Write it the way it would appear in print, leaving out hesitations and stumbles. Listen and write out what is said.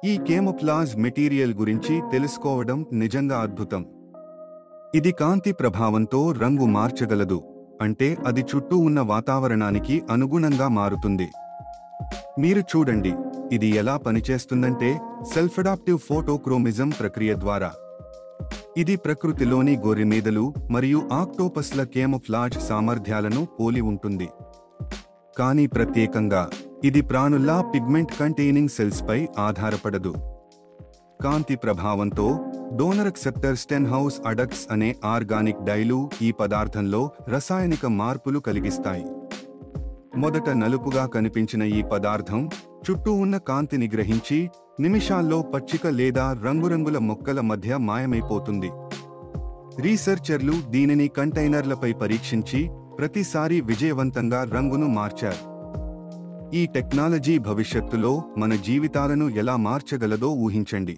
ఈ కేమోఫ్లాజ్ మెటీరియల్ గురించి తెలుసుకోవడం నిజంగా అద్భుతం. ఇది కాంతి ప్రభావంతో రంగు మార్చగలదు, అంటే అది చుట్టూ ఉన్న వాతావరణానికి అనుగుణంగా మారుతుంది. మీరు చూడండి, ఇది ఎలా పనిచేస్తుందంటే సెల్ఫ్-అడాప్టివ్ ఫోటోక్రోమిజం ప్రక్రియ ద్వారా. ఇది ప్రకృతిలోని గొర్రెమీదలు మరియు ఆక్టోపస్ల కేమోఫ్లాజ్ సామర్థ్యాలను పోలి ఉంటుంది. కానీ ప్రత్యేకంగా ఇది ప్రాణుల్లా పిగ్మెంట్ కంటైనింగ్ సెల్స్ పై ఆధారపడదు. కాంతి ప్రభావంతో డోనరక్సెప్టర్ స్టెన్హౌస్ అడక్ట్స్ అనే ఆర్గానిక్ డైలు ఈ పదార్థంలో రసాయనిక మార్పులు కలిగిస్తాయి. మొదట నలుపుగా కనిపించిన ఈ పదార్థం చుట్టూ ఉన్న కాంతిని గ్రహించి నిమిషాల్లో పచ్చిక లేదా రంగురంగుల మొక్కల మధ్య మాయమైపోతుంది. రీసెర్చర్లు దీనిని కంటైనర్లపై పరీక్షించి ప్రతిసారి విజయవంతంగా రంగును మార్చారు. ఈ టెక్నాలజీ భవిష్యత్తులో మన జీవితాలను ఎలా మార్చగలదో ఊహించండి.